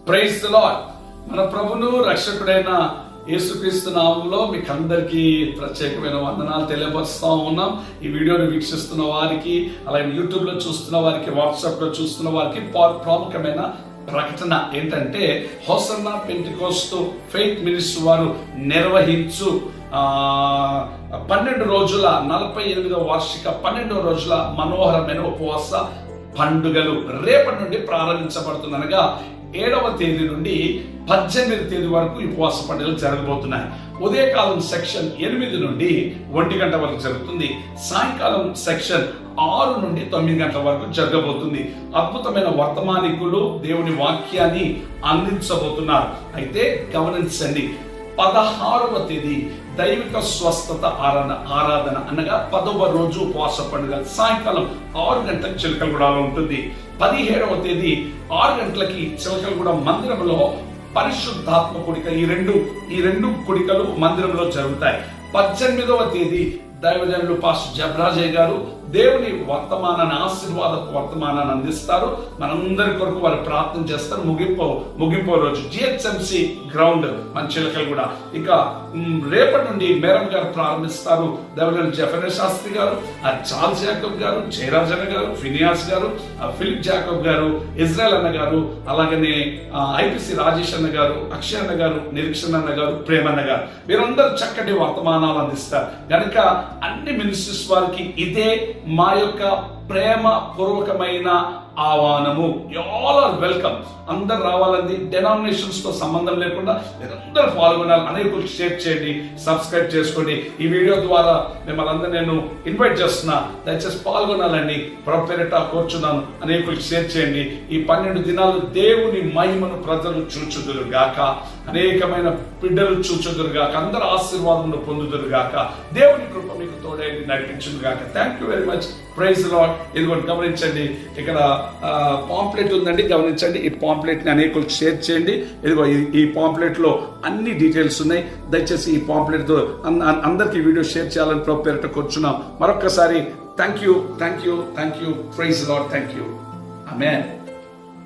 Praise the lord. మన ప్రభును రక్షకుడైన యేసుక్రీస్తు నామంలో మీకు అందరికీ ప్రత్యేకమైన వందనాలు తెలియపరుస్తూ ఉన్నాం. ఈ వీడియోని వీక్షిస్తున్న వారికి, అలాగే యూట్యూబ్ లో చూస్తున్న వారికి, వాట్సాప్ లో చూస్తున్న వారికి ప్రాముఖ్యమైన ప్రకటన ఏంటంటే, హోసన్నా పెంటెకోస్తు ఫెయిత్ మినిస్ట్రీ వారు నిర్వహించు 12 రోజుల 48వ వార్షిక 12 రోజుల మనోహరమైన ఉపవాస పండుగలు రేపటి నుండి ప్రారంభించబడుతుందనగా 7వ తేదీ నుండి 18వ తేదీ వరకు ఉపవాస పండుగలు జరగబోతున్నాయి. ఉదయకాలం సెక్షన్ 8 నుండి 1 గంట వరకు జరుగుతుంది. సాయంకాలం సెక్షన్ 6 నుండి 9 గంటల వరకు జరగబోతుంది. అద్భుతమైన వర్తమానికులు దేవుని వాక్యాన్ని అందించబోతున్నారు. అయితే గమనించండి, 16వ తేదీ దైవిక స్వస్థత ఆరాధన అనగా 10వ రోజు ఉపవాస పండుగ సాయంకాలం 6 గంటలకు చిలకలగూడలో ఉంటుంది. 17వ తేదీ 6 గంటలకి చిలకలగూడ మందిరంలో పరిశుద్ధాత్మ కూడిక, ఈ రెండు కూడికలు మందిరంలో జరుగుతాయి. 18వ తేదీ దైవజనులు పాస్టర్ జబరాజయ్య గారు దేవుని వర్తమానాన్ని, ఆశీర్వాదపు వర్తమానాన్ని అందిస్తారు. మనందరి కొరకు వారు ప్రార్థన చేస్తారు. ముగింపు రోజు GHMC గ్రౌండ్ మన చిలకలగూడ. ఇక రేపటి నుండి మేరం గారు ప్రారంభిస్తారు. దైవజనులు జఫనే శాస్త్రి గారు, చార్ల్స్ జాకబ్ గారు, జయరాజన్న గారు, ఫినియాస్ గారు, ఫిలిప్ జాకబ్ గారు, ఇజ్రాయల్ అన్న గారు, అలాగనే IPC రాజేష్ అన్న గారు, అక్షయ్ అన్న గారు, నిరీక్షణ అన్న గారు, ప్రేమన్న గారు, వీరందరూ చక్కటి వర్తమానాలు అందిస్తారు. కనుక అన్ని మినిస్ట్రీస్ వారికి ఇదే మా యొక్క ప్రేమ పూర్వకమైన ఆహ్వానము. All are welcome. అందరు రావాలండి. డెనామినేషన్స్ తో సంబంధం లేకుండా మీరందరూ పాల్గొనాలి. అనేకులకు షేర్ చేయండి, సబ్స్క్రైబ్ చేసుకోండి. ఈ వీడియో ద్వారా మిమ్మల్ని అందరూ నేను ఇన్వైట్ చేస్తున్నా. దయచేసి పాల్గొనాలండి. ప్రభు పేరిట కోరుచున్నాను. అనేకులకు షేర్ చేయండి. ఈ 12 దినాలు దేవుని మహిమను ప్రజలు చూచుదురు గాక, అనేకమైన బిడ్డలు చూచుదురు గాక, అందరు ఆశీర్వాదమును పొందుదురు గాక, దేవుని కృప మీకు తోడై నడిపించును గాక. Thank you very much. Praise the Lord. ఇదిగోండి గమనించండి, ఇక్కడ పాంప్లెట్ ఉందండి. గమనించండి, ఈ పాంప్లెట్ ని అనేకులకు షేర్ చేయండి. ఇదిగో ఈ పాంప్లెట్ లో అన్ని డీటెయిల్స్ ఉన్నాయి. దయచేసి ఈ పాంప్లెట్ తో అందరికి వీడియో షేర్ చేయాలని ప్రభు పేరిట కూర్చున్నాం. మరొకసారి thank you. Praise the Lord. Thank you. Amen.